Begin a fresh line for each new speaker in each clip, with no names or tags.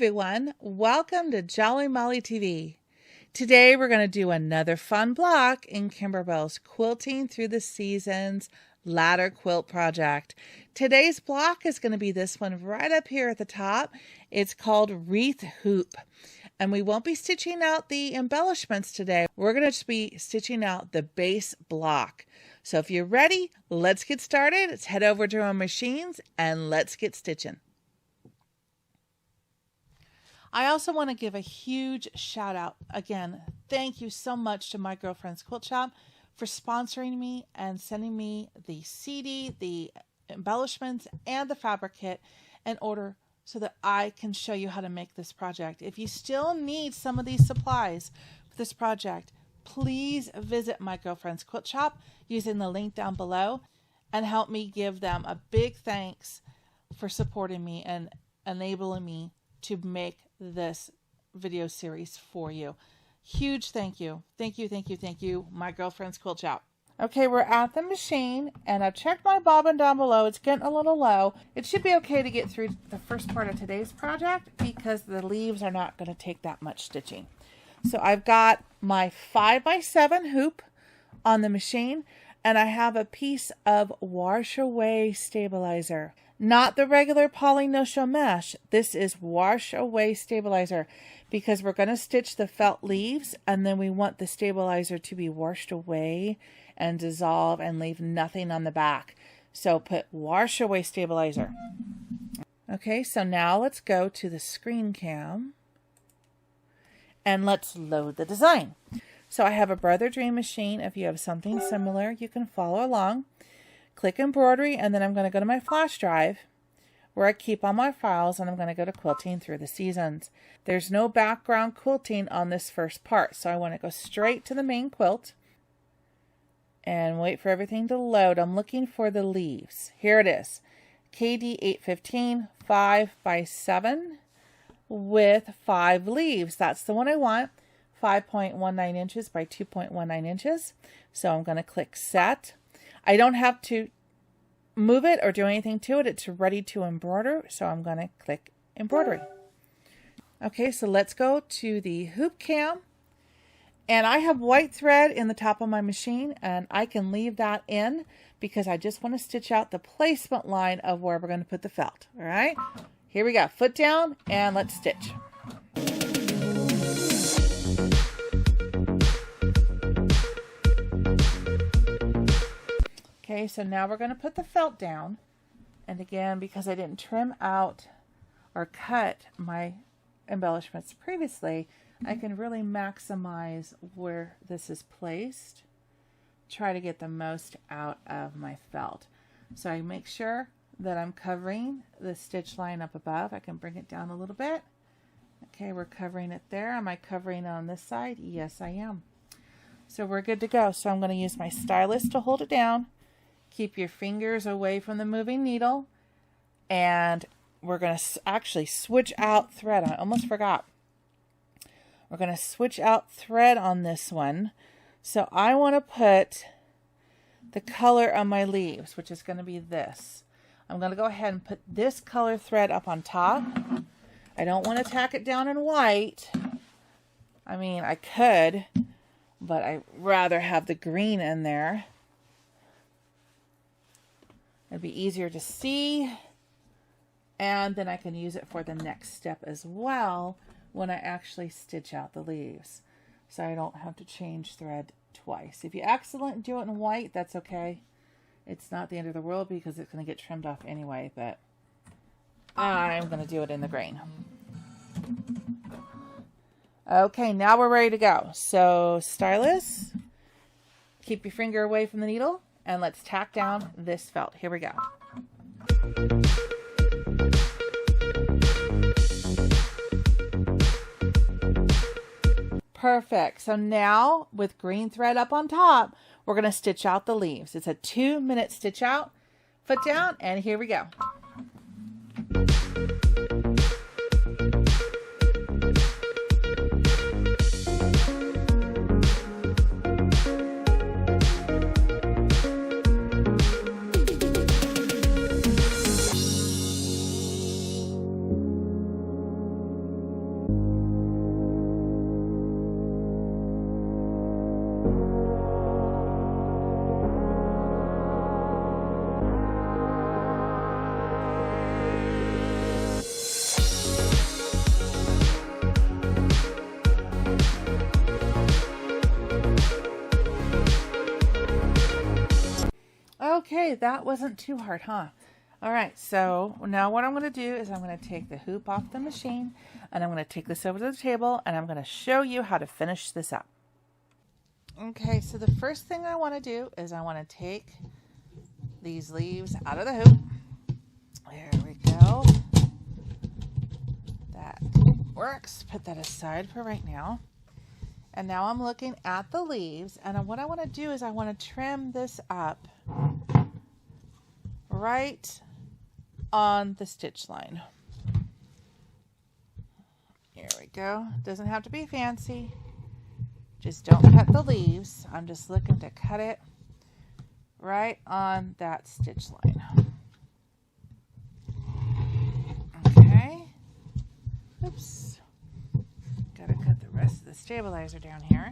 everyone, welcome to Jolly Molly TV. Today we're going to do another fun block in Kimberbell's Quilting Through the Seasons ladder quilt project. Today's block is going to be this one right up here at the top. It's called Wreath Hoop, and we won't be stitching out the embellishments today. We're going to be stitching out the base block. So if you're ready, let's get started. Let's head over to our machines and let's get stitching. I also want to give a huge shout out. Again, thank you so much to My Girlfriend's Quilt Shop for sponsoring me and sending me the CD, the embellishments, and the fabric kit in order so that I can show you how to make this project. If you still need some of these supplies for this project, please visit My Girlfriend's Quilt Shop using the link down below and help me give them a big thanks for supporting me and enabling me to make this video series for you. Huge thank you. Thank you, thank you, thank you, My Girlfriend's Quilt Shop. Okay, we're at the machine and I've checked my bobbin down below. It's getting a little low. It should be okay to get through the first part of today's project because the leaves are not going to take that much stitching. So I've got my 5x7 hoop on the machine and I have a piece of wash away stabilizer. Not the regular poly no-show mesh. This is wash away stabilizer because we're going to stitch the felt leaves and then we want the stabilizer to be washed away and dissolve and leave nothing on the back. So put wash away stabilizer. Okay, so now let's go to the screen cam and let's load the design. So I have a Brother Dream machine. If you have something similar, you can follow along. Click embroidery, and then I'm going to go to my flash drive where I keep all my files, and I'm going to go to Quilting Through the Seasons. There's no background quilting on this first part, so I want to go straight to the main quilt and wait for everything to load. I'm looking for the leaves. Here it is. KD 815 5x7 with 5 leaves. That's the one I want. 5.19 inches by 2.19 inches. So I'm going to click set. I don't have to move it or do anything to it. It's ready to embroider. So I'm going to click embroidery. Okay, so let's go to the hoop cam. And I have white thread in the top of my machine and I can leave that in because I just want to stitch out the placement line of where we're going to put the felt. All right, here we go. Foot down and let's stitch. Okay, so now we're going to put the felt down. And again, because I didn't trim out or cut my embellishments previously, I can really maximize where this is placed. Try to get the most out of my felt. So I make sure that I'm covering the stitch line up above. I can bring it down a little bit. Okay, we're covering it there. Am I covering on this side? Yes, I am. So we're good to go. So I'm going to use my stylus to hold it down. Keep your fingers away from the moving needle. And we're going to actually switch out thread. I almost forgot. We're going to switch out thread on this one. So I want to put the color of my leaves, which is going to be this. I'm going to go ahead and put this color thread up on top. I don't want to tack it down in white. I mean, I could, but I'd rather have the green in there. It'd be easier to see, and then I can use it for the next step as well when I actually stitch out the leaves, so I don't have to change thread twice. If you accidentally do it in white, that's okay. It's not the end of the world because it's going to get trimmed off anyway, but I'm going to do it in the grain. Okay, now we're ready to go. So stylus, keep your finger away from the needle. And let's tack down this felt. Here we go. Perfect. So now with green thread up on top, we're going to stitch out the leaves. It's a 2-minute stitch out, foot down, and here we go. Okay, that wasn't too hard, huh? All right, so now what I'm going to do is I'm going to take the hoop off the machine, and I'm going to take this over to the table, and I'm going to show you how to finish this up. Okay, so the first thing I want to do is I want to take these leaves out of the hoop. There we go. That works. Put that aside for right now. And now I'm looking at the leaves, and what I want to do is I want to trim this up right on the stitch line. Here we go. Doesn't have to be fancy. Just don't cut the leaves. I'm just looking to cut it right on that stitch line. Okay. Oops. Gotta cut the rest of the stabilizer down here.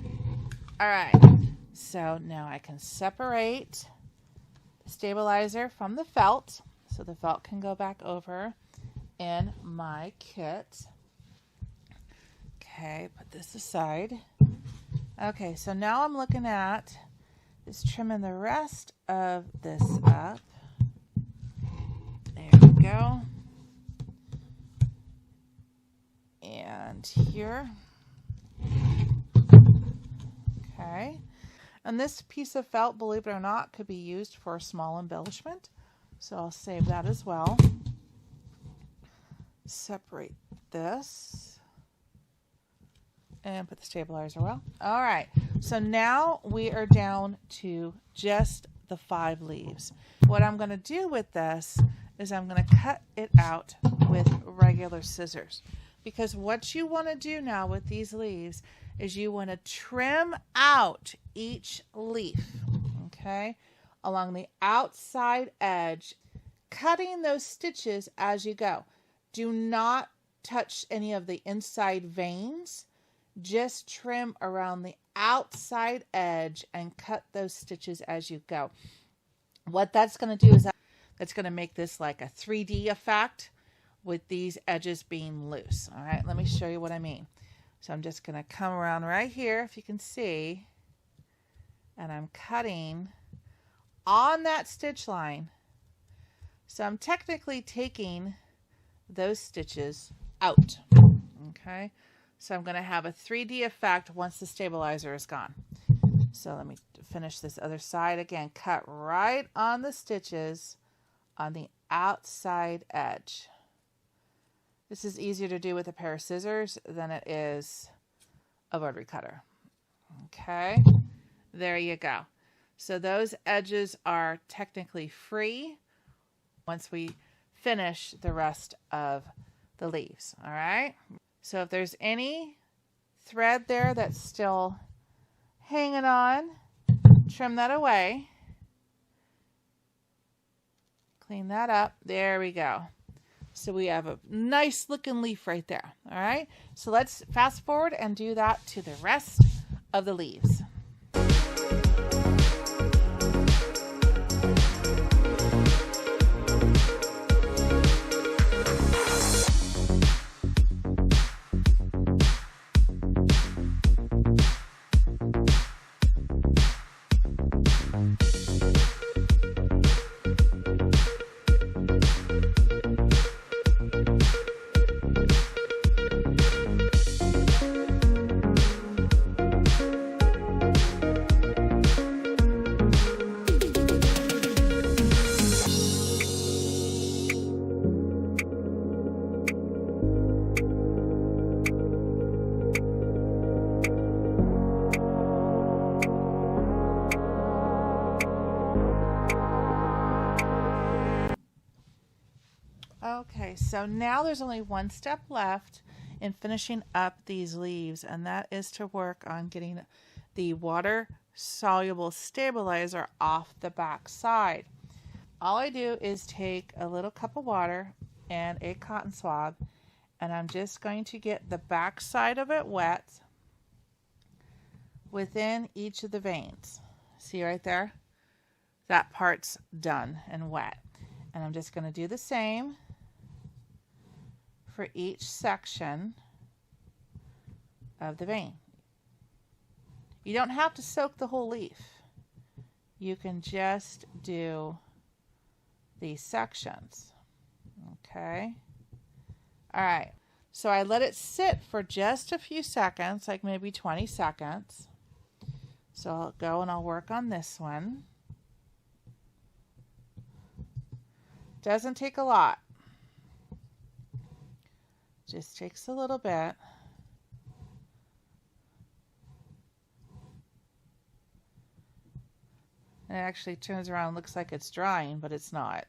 All right. So now I can separate the stabilizer from the felt, so the felt can go back over in my kit. Okay, put this aside. Okay, so now I'm looking at just trimming the rest of this up. There we go. And here. Okay. And this piece of felt, believe it or not, could be used for a small embellishment. So I'll save that as well. Separate this. And put the stabilizer well. All right. So now we are down to just the 5 leaves. What I'm going to do with this is I'm going to cut it out with regular scissors. Because what you want to do now with these leaves is you want to trim out each leaf, okay, along the outside edge, cutting those stitches as you go. Do not touch any of the inside veins. Just trim around the outside edge and cut those stitches as you go. What that's going to do is that's going to make this like a 3D effect with these edges being loose. All right, let me show you what I mean. So I'm just going to come around right here, if you can see, and I'm cutting on that stitch line. So I'm technically taking those stitches out. Okay, so I'm going to have a 3D effect once the stabilizer is gone. So let me finish this other side again. Cut right on the stitches on the outside edge. This is easier to do with a pair of scissors than it is a rotary cutter. Okay, there you go. So those edges are technically free once we finish the rest of the leaves. All right. So if there's any thread there that's still hanging on, trim that away. Clean that up. There we go. So we have a nice looking leaf right there. All right. So let's fast forward and do that to the rest of the leaves. Okay, so now there's only one step left in finishing up these leaves, and that is to work on getting the water-soluble stabilizer off the back side. All I do is take a little cup of water and a cotton swab, and I'm just going to get the back side of it wet within each of the veins. See right there? That part's done and wet. And I'm just going to do the same for each section of the vein. You don't have to soak the whole leaf. You can just do these sections. Okay. All right. So I let it sit for just a few seconds, like maybe 20 seconds. So I'll go and I'll work on this one. Doesn't take a lot. Just takes a little bit. And it actually turns around and looks like it's drying, but it's not.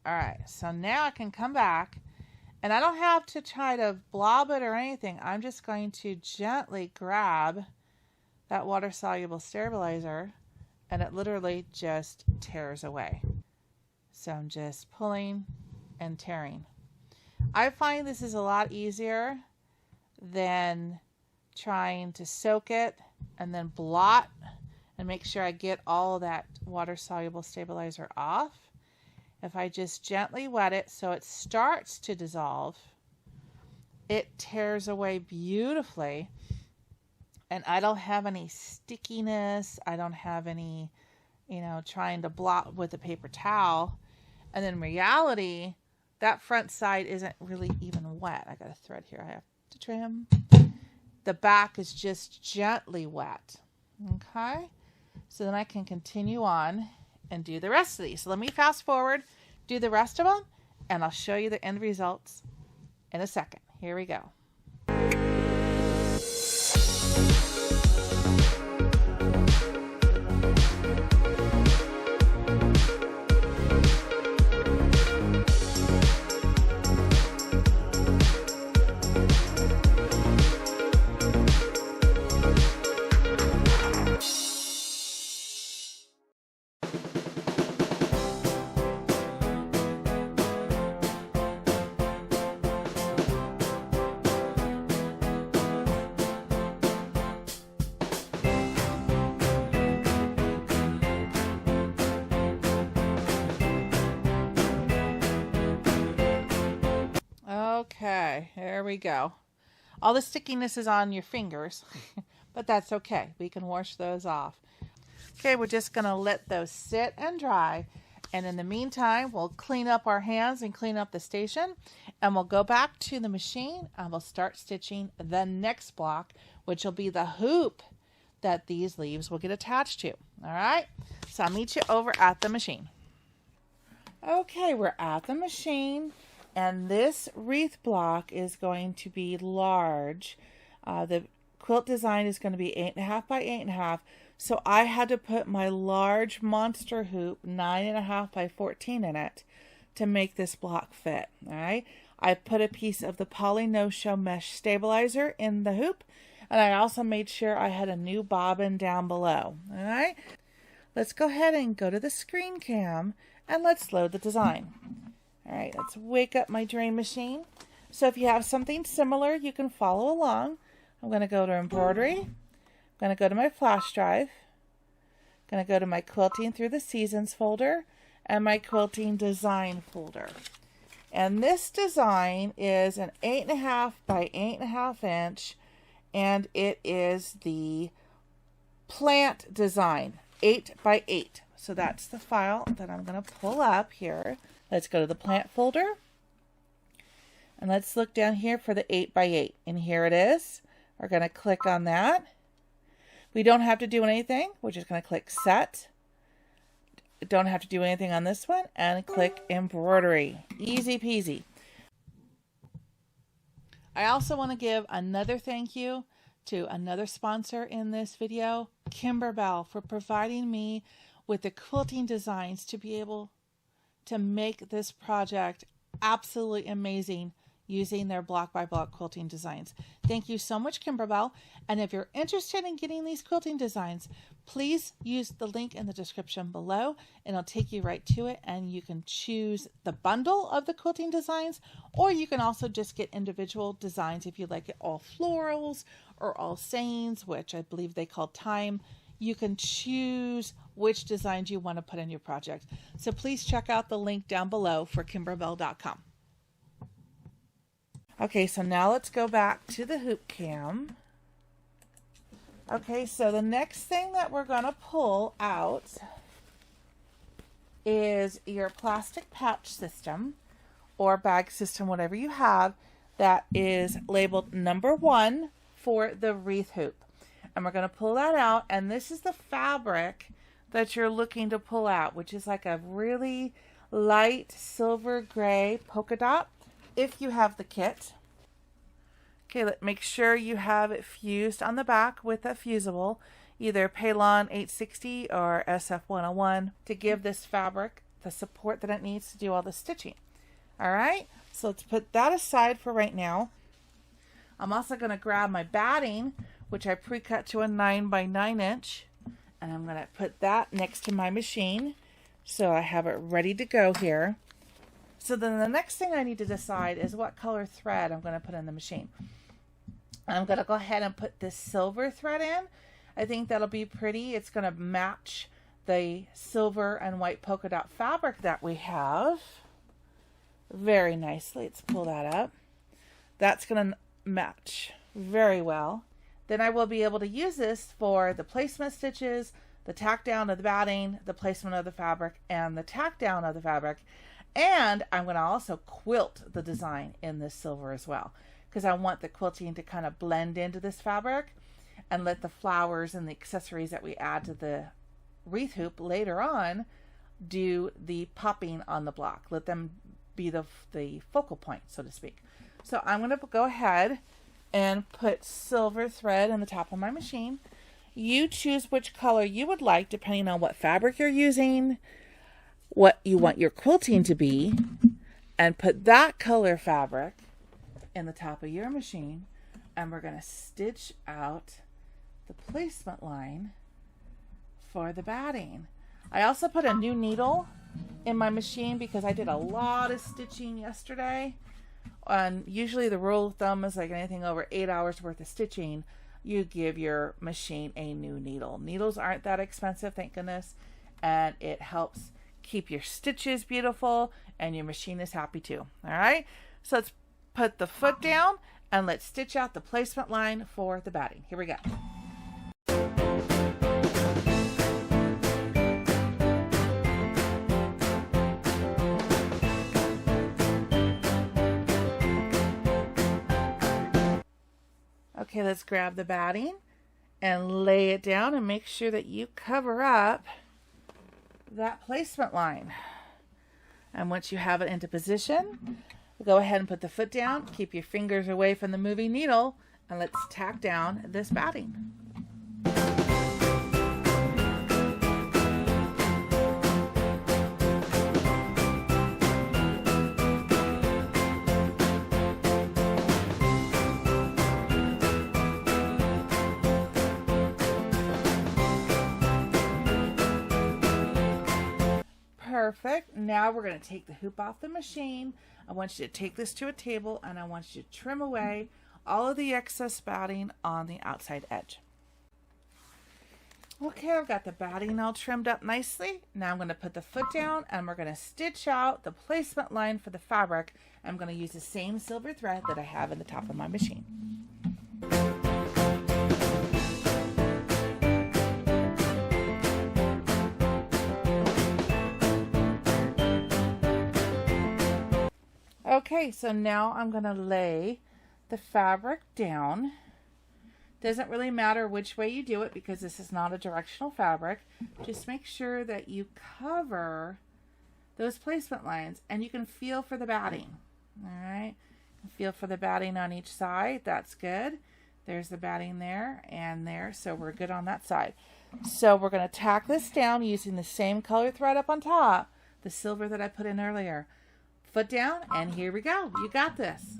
All right, so now I can come back. And I don't have to try to blob it or anything. I'm just going to gently grab that water-soluble stabilizer, and it literally just tears away. So I'm just pulling and tearing. I find this is a lot easier than trying to soak it and then blot and make sure I get all that water-soluble stabilizer off. If I just gently wet it so it starts to dissolve, it tears away beautifully. And I don't have any stickiness. I don't have any, trying to blot with a paper towel. And in reality, that front side isn't really even wet. I got a thread here I have to trim. The back is just gently wet. Okay? So then I can continue on and do the rest of these. So let me fast forward, do the rest of them, and I'll show you the end results in a second. Here we go. Okay, here we go. All the stickiness is on your fingers, but that's okay. We can wash those off. Okay, we're just going to let those sit and dry. And in the meantime, we'll clean up our hands and clean up the station. And we'll go back to the machine and we'll start stitching the next block, which will be the hoop that these leaves will get attached to. All right, so I'll meet you over at the machine. Okay, we're at the machine. And this wreath block is going to be large. The quilt design is going to be 8.5 by 8.5. So I had to put my large monster hoop 9.5 by 14 in it to make this block fit. All right. I put a piece of the poly no-show mesh stabilizer in the hoop. And I also made sure I had a new bobbin down below. All right. Let's go ahead and go to the screen cam and let's load the design. All right, let's wake up my drain machine. So if you have something similar, you can follow along. I'm going to go to embroidery. I'm going to go to my flash drive. I'm going to go to my Quilting Through the Seasons folder and my Quilting Design folder. And this design is an 8.5 by 8.5 inch, and it is the plant design, 8 by 8. So that's the file that I'm going to pull up here. Let's go to the plant folder and let's look down here for the 8 by 8. And here it is. We're going to click on that. We don't have to do anything. We're just going to click set. Don't have to do anything on this one and click embroidery. Easy peasy. I also want to give another thank you to another sponsor in this video, Kimberbell, for providing me with the quilting designs to be able to make this project absolutely amazing using their block by block quilting designs. Thank you so much, Kimberbell. And if you're interested in getting these quilting designs, please use the link in the description below and it'll take you right to it. And you can choose the bundle of the quilting designs, or you can also just get individual designs if you like it all florals or all sayings, which I believe they call time. You can choose which designs you want to put in your project. So please check out the link down below for kimberbell.com. Okay, so now let's go back to the hoop cam. Okay, so the next thing that we're going to pull out is your plastic pouch system or bag system, whatever you have, that is labeled number 1 for the wreath hoop. And we're going to pull that out, and this is the fabric that you're looking to pull out, which is like a really light silver gray polka dot if you have the kit. Okay, make sure you have it fused on the back with a fusible, either Paylon 860 or SF101, to give this fabric the support that it needs to do all the stitching. All right, so let's put that aside for right now. I'm also going to grab my batting, which I pre-cut to a 9 by 9 inch, and I'm going to put that next to my machine so I have it ready to go here. So then the next thing I need to decide is what color thread I'm going to put in the machine. I'm going to go ahead and put this silver thread in. I think that'll be pretty. It's going to match the silver and white polka dot fabric that we have very nicely. Let's pull that up. That's going to match very well. Then I will be able to use this for the placement stitches, the tack down of the batting, the placement of the fabric, and the tack down of the fabric. And I'm going to also quilt the design in this silver as well, because I want the quilting to kind of blend into this fabric and let the flowers and the accessories that we add to the wreath hoop later on do the popping on the block. Let them be the focal point, so to speak. So I'm going to go ahead and put silver thread in the top of my machine. You choose which color you would like depending on what fabric you're using, what you want your quilting to be, and put that color fabric in the top of your machine, and we're going to stitch out the placement line for the batting. I also put a new needle in my machine because I did a lot of stitching yesterday, and usually the rule of thumb is like anything over 8 hours worth of stitching, you give your machine a new needle. Needles aren't that expensive, thank goodness, and it helps keep your stitches beautiful and your machine is happy too. All right, so let's put the foot down and let's stitch out the placement line for the batting. Here we go. Okay, let's grab the batting and lay it down and make sure that you cover up that placement line. And once you have it into position, go ahead and put the foot down, keep your fingers away from the moving needle, and let's tack down this batting. Perfect. Now we're going to take the hoop off the machine. I want you to take this to a table and I want you to trim away all of the excess batting on the outside edge. Okay, I've got the batting all trimmed up nicely. Now I'm going to put the foot down and we're going to stitch out the placement line for the fabric. I'm going to use the same silver thread that I have in the top of my machine. Okay, so now I'm going to lay the fabric down. Doesn't really matter which way you do it because this is not a directional fabric. Just make sure that you cover those placement lines and you can feel for the batting. All right, feel for the batting on each side. That's good. There's the batting there and there, so we're good on that side. So we're going to tack this down using the same color thread up on top, the silver that I put in earlier. Foot down, and here we go. You got this.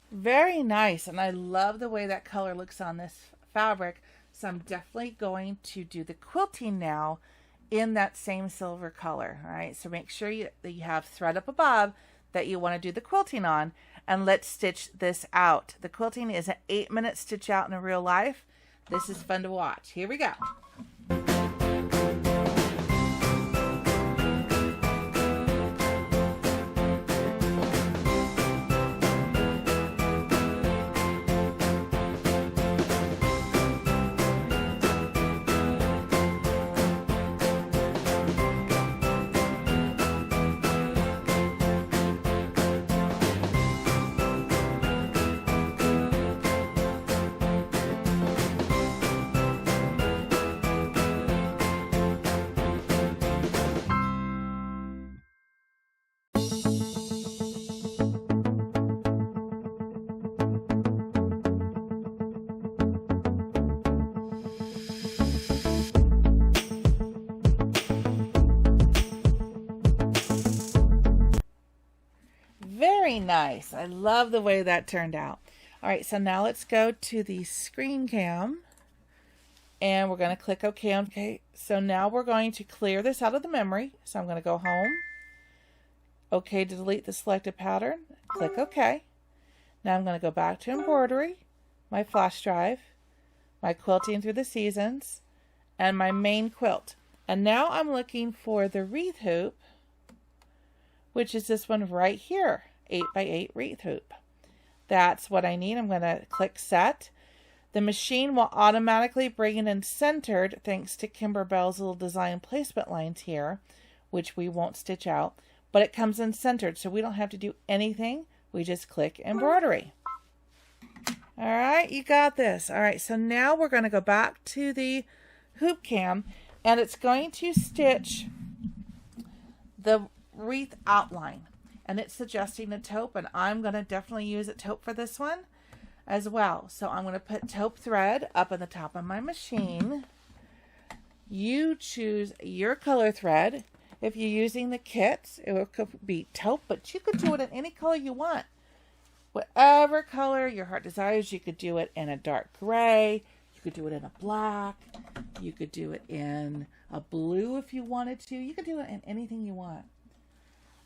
Very nice, and I love the way that color looks on this fabric. So I'm definitely going to do the quilting now in that same silver color. All right, so make sure that you have thread up above that you want to do the quilting on, and let's stitch this out. The quilting is an 8-minute stitch out in real life. This is fun to watch. Here we go. Very nice. I love the way that turned out. All right, so now let's go to the screen cam and we're going to click OK. Okay, so now we're going to clear this out of the memory. So I'm going to go home. OK to delete the selected pattern. Click OK. Now I'm going to go back to embroidery, my flash drive, my Quilting Through the Seasons, and my main quilt. And now I'm looking for the wreath hoop, which is this one right here, 8x8 wreath hoop. That's what I need. I'm going to click set. The machine will automatically bring it in centered thanks to Kimberbell's little design placement lines here, which we won't stitch out, but it comes in centered, so we don't have to do anything. We just click embroidery. All right, you got this. All right, so now we're going to go back to the hoop cam, and it's going to stitch the wreath outline. And it's suggesting a taupe, and I'm going to definitely use a taupe for this one as well. So I'm going to put taupe thread up on the top of my machine. You choose your color thread. If you're using the kit, it could be taupe, but you could do it in any color you want. Whatever color your heart desires, you could do it in a dark gray. You could do it in a black. You could do it in a blue if you wanted to. You could do it in anything you want.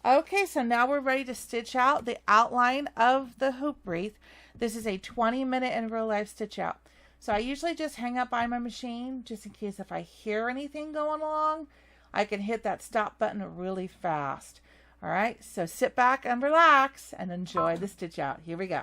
Okay, so now we're ready to stitch out the outline of the hoop wreath. This is a 20-minute in real life stitch out. So I usually just hang up by my machine just in case if I hear anything going along, I can hit that stop button really fast. All right, so sit back and relax and enjoy the stitch out. Here we go.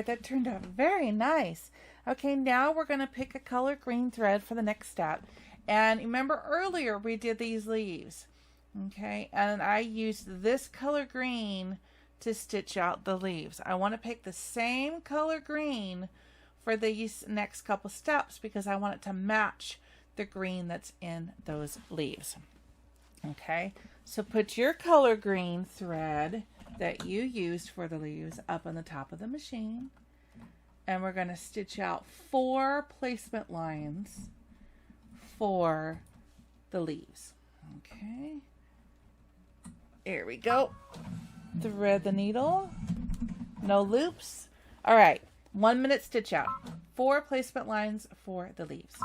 That turned out very nice. Okay, now we're going to pick a color green thread for the next step. And remember earlier we did these leaves. Okay, and I used this color green to stitch out the leaves. I want to pick the same color green for these next couple steps because I want it to match the green that's in those leaves. Okay, so put your color green thread that you used for the leaves up on the top of the machine, and we're going to stitch out 4 placement lines for the leaves. Okay, here we go. Thread the needle, no loops. All right, 1 minute stitch out, 4 placement lines for the leaves.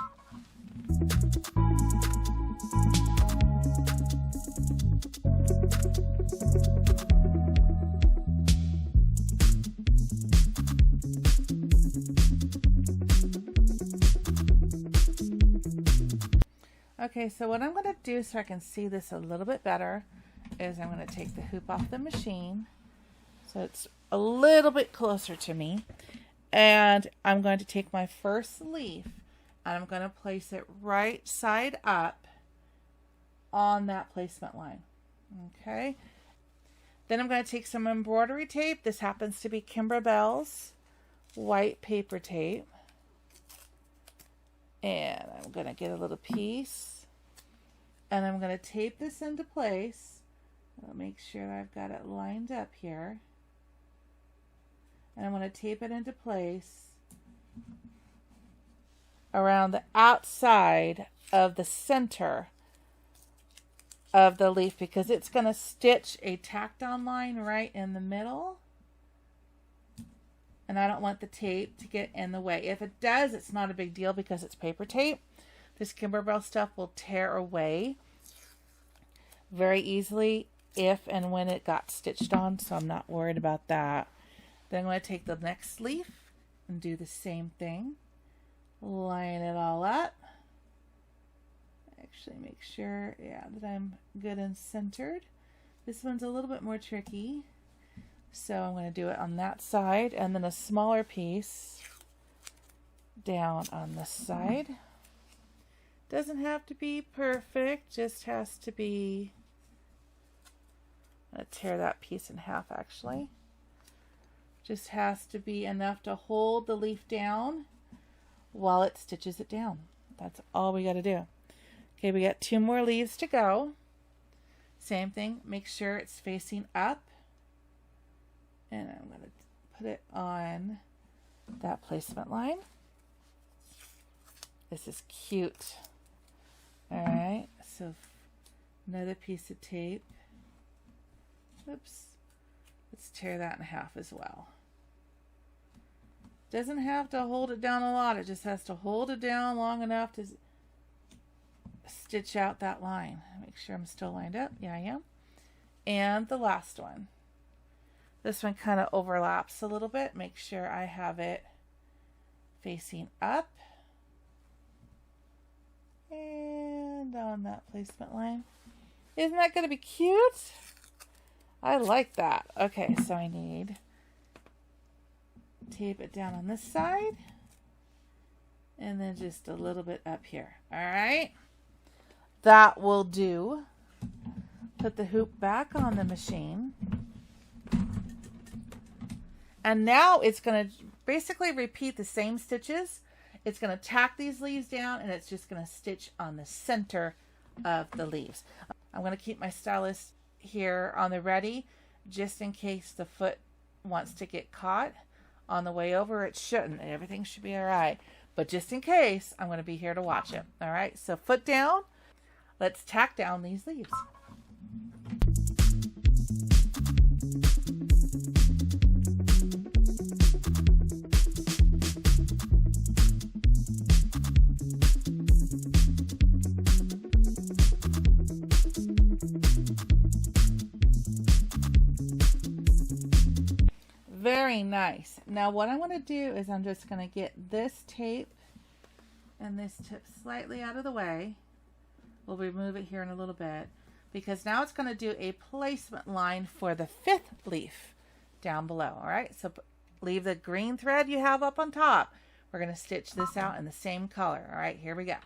Okay, so what I'm going to do so I can see this a little bit better is I'm going to take the hoop off the machine so it's a little bit closer to me. And I'm going to take my first leaf and I'm going to place it right side up on that placement line. Okay. Then I'm going to take some embroidery tape. This happens to be Kimberbell's white paper tape. And I'm going to get a little piece. And I'm going to tape this into place. I'll make sure I've got it lined up here. And I'm going to tape it into place around the outside of the center of the leaf because it's going to stitch a tacked on line right in the middle. And I don't want the tape to get in the way. If it does, it's not a big deal because it's paper tape. This Kimberbell stuff will tear away very easily if and when it got stitched on, so I'm not worried about that. Then I'm going to take the next leaf and do the same thing. Line it all up. Actually make sure, that I'm good and centered. This one's a little bit more tricky. So I'm going to do it on that side and then a smaller piece down on this side. Doesn't have to be perfect, just has to be, I'm going to tear that piece in half actually. Just has to be enough to hold the leaf down while it stitches it down. That's all we got to do. Okay, we got 2 more leaves to go. Same thing, make sure it's facing up. And I'm going to put it on that placement line. This is cute. All right, so another piece of tape. Oops. Let's tear that in half as well. Doesn't have to hold it down a lot. It just has to hold it down long enough to stitch out that line. Make sure I'm still lined up. Yeah, I am. And the last one. This one kind of overlaps a little bit. Make sure I have it facing up. And on that placement line. Isn't that going to be cute? I like that. Okay, so I need tape it down on this side. And then just a little bit up here. All right. That will do. Put the hoop back on the machine. And now it's going to basically repeat the same stitches. It's going to tack these leaves down and it's just going to stitch on the center of the leaves. I'm going to keep my stylus here on the ready just in case the foot wants to get caught on the way over. It shouldn't. Everything should be all right. But just in case, I'm going to be here to watch it. All right, so foot down. Let's tack down these leaves. Very nice. Now what I want to do is I'm just going to get this tape and this tip slightly out of the way. We'll remove it here in a little bit because now it's going to do a placement line for the 5th leaf down below. All right, so leave the green thread you have up on top. We're going to stitch this out in the same color. All right, here we go.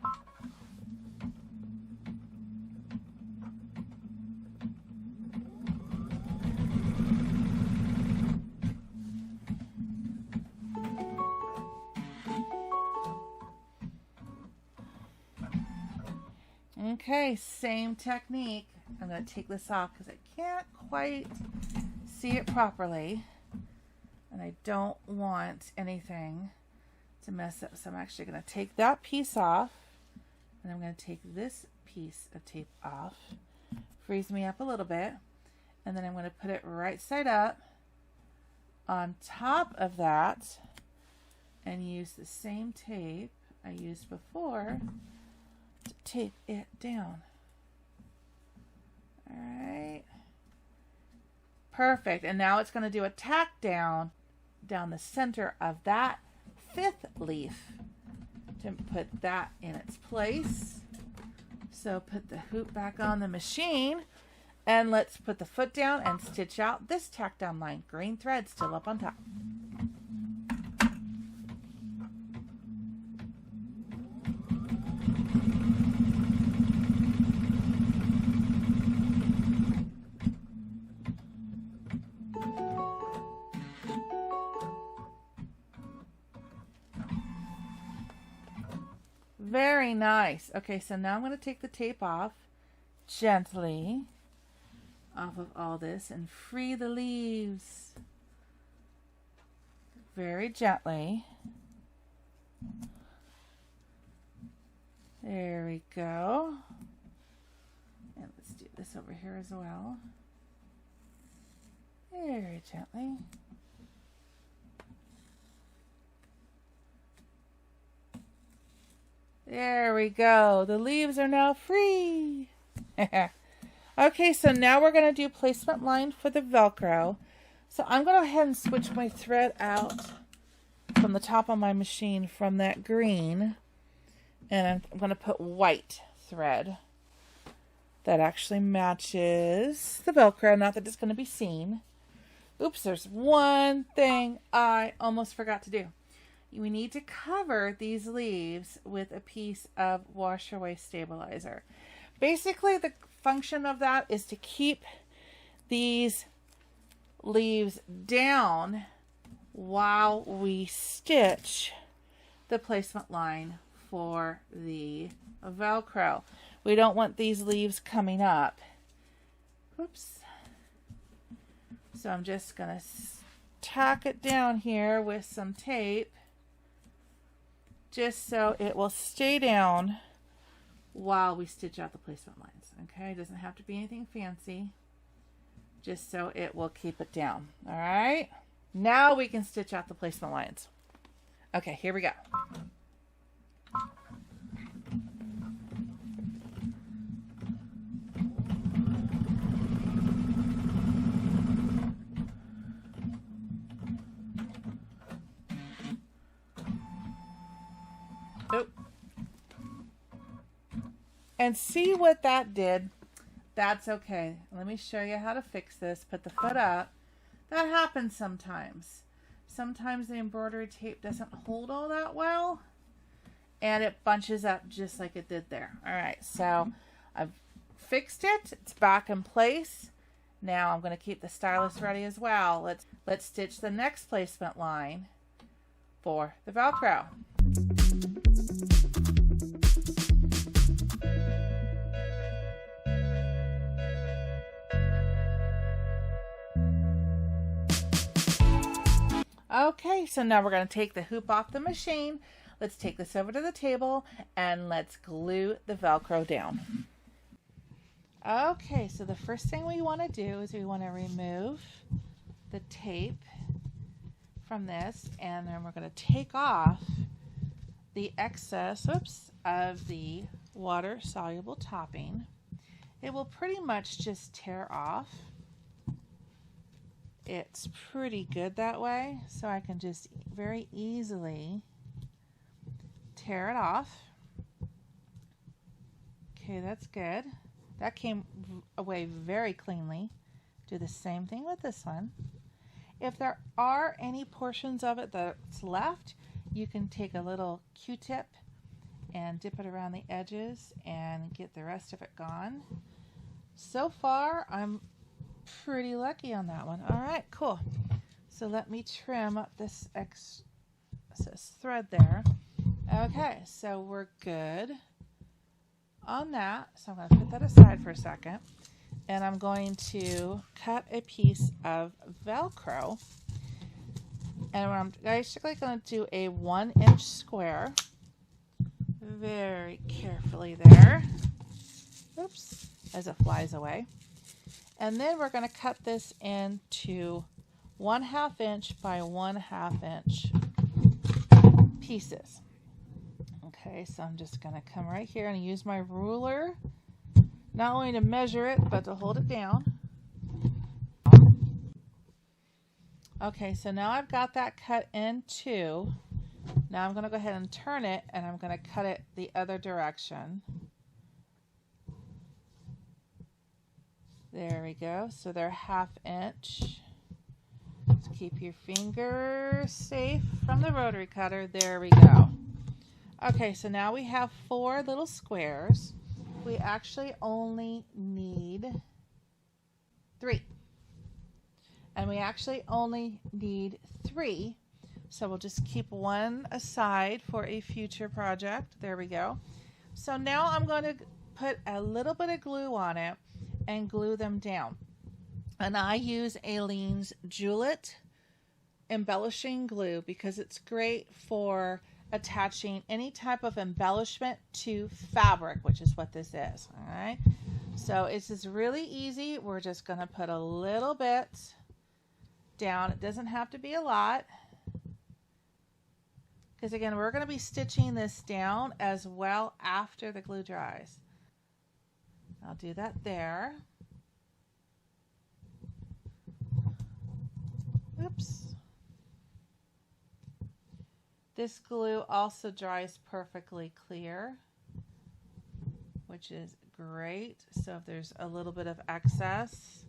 Okay, same technique. I'm going to take this off because I can't quite see it properly. And I don't want anything to mess up. So I'm actually going to take that piece off. And I'm going to take this piece of tape off. Freeze me up a little bit. And then I'm going to put it right side up on top of that. And use the same tape I used before to tape it down. All right. Perfect. And now it's going to do a tack down the center of that 5th leaf to put that in its place. So put the hoop back on the machine, and let's put the foot down and stitch out this tack down line. Green thread still up on top. Very nice. Okay, so now I'm going to take the tape off gently off of all this and free the leaves very gently. There we go. And let's do this over here as well. Very gently. There we go. The leaves are now free. Okay, so now we're going to do placement line for the Velcro. So I'm going to go ahead and switch my thread out from the top of my machine from that green. And I'm going to put white thread that actually matches the Velcro. Not that it's going to be seen. Oops, there's one thing I almost forgot to do. We need to cover these leaves with a piece of wash away stabilizer. Basically, the function of that is to keep these leaves down while we stitch the placement line for the Velcro. We don't want these leaves coming up. Oops. So I'm just going to tack it down here with some tape, just so it will stay down while we stitch out the placement lines. Okay, it doesn't have to be anything fancy, just so it will keep it down. All right, now we can stitch out the placement lines. Okay, here we go. And see what that did? That's okay. Let me show you how to fix this. Put the foot up. That happens sometimes. Sometimes the embroidery tape doesn't hold all that well, and it bunches up just like it did there. All right, so I've fixed it. It's back in place. Now I'm going to keep the stylus ready as well. Let's stitch the next placement line for the Velcro. Okay, so now we're going to take the hoop off the machine. Let's take this over to the table and let's glue the Velcro down. Okay, so the first thing we want to do is we want to remove the tape from this, and then we're going to take off the excess, of the water-soluble topping. It will pretty much just tear off. It's pretty good that way, so I can just very easily tear it off. Okay, that's good. That came away very cleanly. Do the same thing with this one. If there are any portions of it that's left, you can take a little Q-tip and dip it around the edges and get the rest of it gone. So far, I'm pretty lucky on that one. All right, cool. So let me trim up this excess thread there. Okay, so we're good on that. So I'm going to put that aside for a second, and I'm going to cut a piece of Velcro, and I'm basically going to do a 1-inch square very carefully there. Oops, as it flies away. And then we're going to cut this into 1/2 inch by 1/2 inch pieces. Okay, so I'm just going to come right here and use my ruler, not only to measure it, but to hold it down. Okay, so now I've got that cut in two. Now I'm going to go ahead and turn it, and I'm going to cut it the other direction. There we go. So they're 1/2 inch. Just keep your fingers safe from the rotary cutter. There we go. Okay, so now we have 4 little squares. We actually only need 3. And we actually only need 3. So we'll just keep 1 aside for a future project. There we go. So now I'm going to put a little bit of glue on it and glue them down. And I use Aleene's Julep embellishing glue because it's great for attaching any type of embellishment to fabric, which is what this is. All right. So it's just really easy. We're just going to put a little bit down. It doesn't have to be a lot. Because again, we're going to be stitching this down as well after the glue dries. I'll do that there. Oops. This glue also dries perfectly clear, which is great. So if there's a little bit of excess,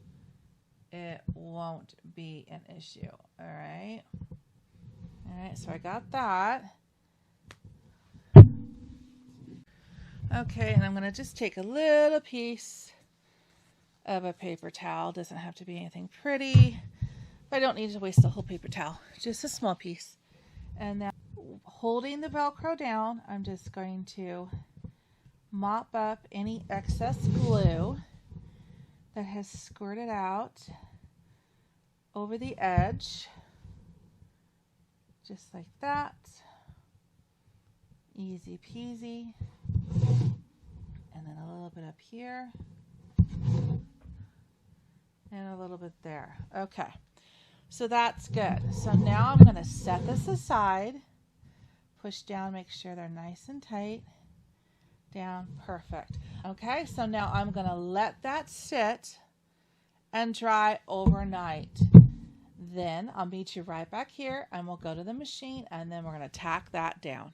it won't be an issue. All right. All right, so I got that. Okay, and I'm going to just take a little piece of a paper towel. Doesn't have to be anything pretty. I don't need to waste the whole paper towel, just a small piece. And now, holding the Velcro down, I'm just going to mop up any excess glue that has squirted out over the edge. Just like that. Easy peasy. And then a little bit up here. And a little bit there. Okay. So that's good. So now I'm going to set this aside. Push down, make sure they're nice and tight. Down, perfect. Okay, so now I'm going to let that sit and dry overnight. Then I'll meet you right back here and we'll go to the machine and then we're going to tack that down.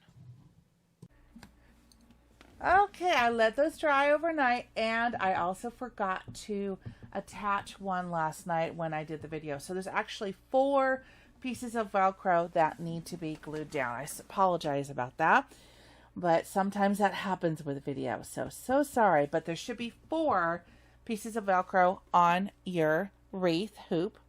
Okay, I let those dry overnight and I also forgot to attach one last night when I did the video. So there's actually 4 pieces of Velcro that need to be glued down. I apologize about that, but sometimes that happens with videos. So sorry, but there should be 4 pieces of Velcro on your wreath hoop.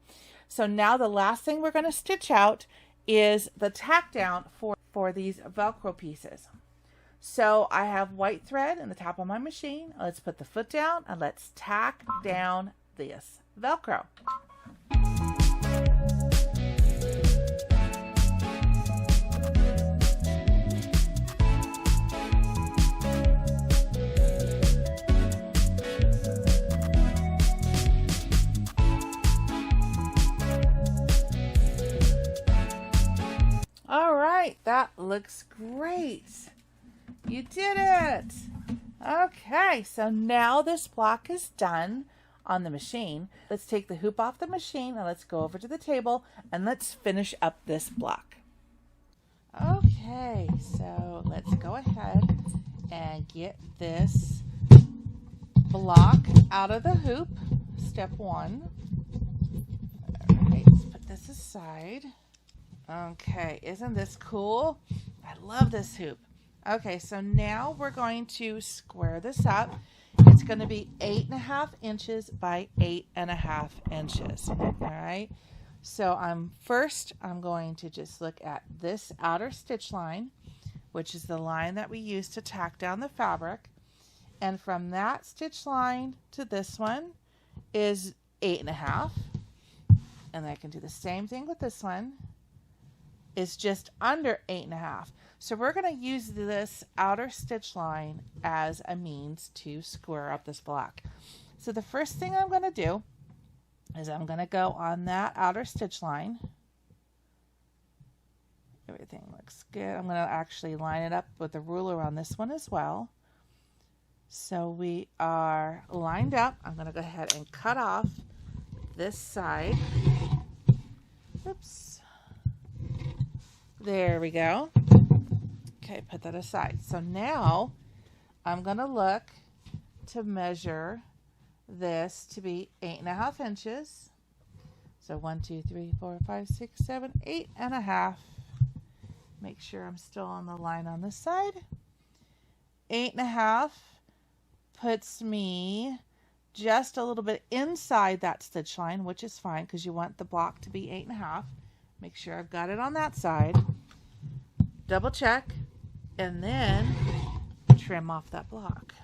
So now the last thing we're going to stitch out is the tack down for these Velcro pieces. So I have white thread in the top of my machine. Let's put the foot down and let's tack down this Velcro. All right, that looks great. You did it. Okay, so now this block is done on the machine. Let's take the hoop off the machine and let's go over to the table and let's finish up this block. Okay, so let's go ahead and get this block out of the hoop. Step 1. All right, let's put this aside. Okay, isn't this cool? I love this hoop. Okay, so now we're going to square this up. It's going to be 8.5 inches by 8.5 inches. All right. So I'm going to just look at this outer stitch line, which is the line that we use to tack down the fabric. And from that stitch line to this one is 8.5. And I can do the same thing with this one. Is just under 8.5. So we're going to use this outer stitch line as a means to square up this block. So the first thing I'm going to do is I'm going to go on that outer stitch line. Everything looks good. I'm going to actually line it up with the ruler on this one as well. So we are lined up. I'm going to go ahead and cut off this side. Oops. There we go. Okay, put that aside. So now I'm going to look to measure this to be 8.5 inches. So 1, 2, 3, 4, 5, 6, 7, 8.5. Make sure I'm still on the line on this side. 8.5 puts me just a little bit inside that stitch line, which is fine because you want the block to be 8.5. Make sure I've got it on that side. Double check and then trim off that block.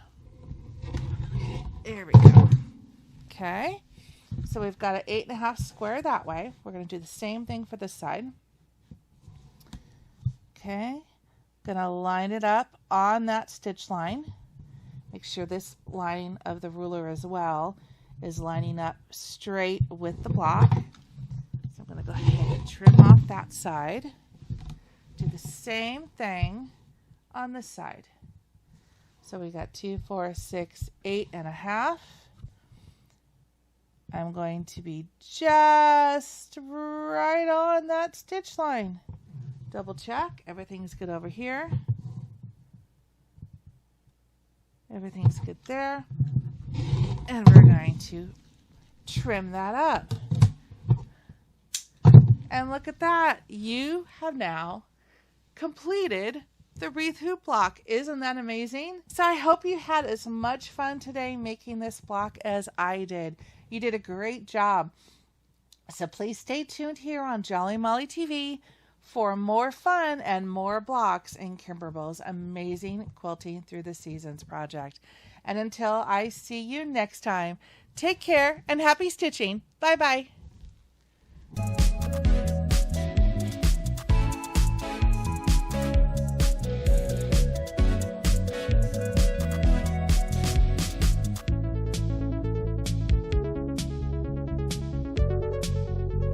There we go. Okay, so we've got an 8.5 square that way. We're going to do the same thing for this side. Okay, gonna line it up on that stitch line. Make sure this line of the ruler as well is lining up straight with the block. So I'm gonna go ahead and trim off that side. Do the same thing on this side. So we got 2, 4, 6, 8.5. I'm going to be just right on that stitch line. Double check, everything's good over here. Everything's good there. And we're going to trim that up. And look at that. You have now completed the wreath hoop block. Isn't that amazing? So I hope you had as much fun today making this block as I did. You did a great job. So please stay tuned here on Jolly Molly TV for more fun and more blocks in Kimberbell's amazing Quilting Through the Seasons project. And until I see you next time, take care and happy stitching. Bye-bye.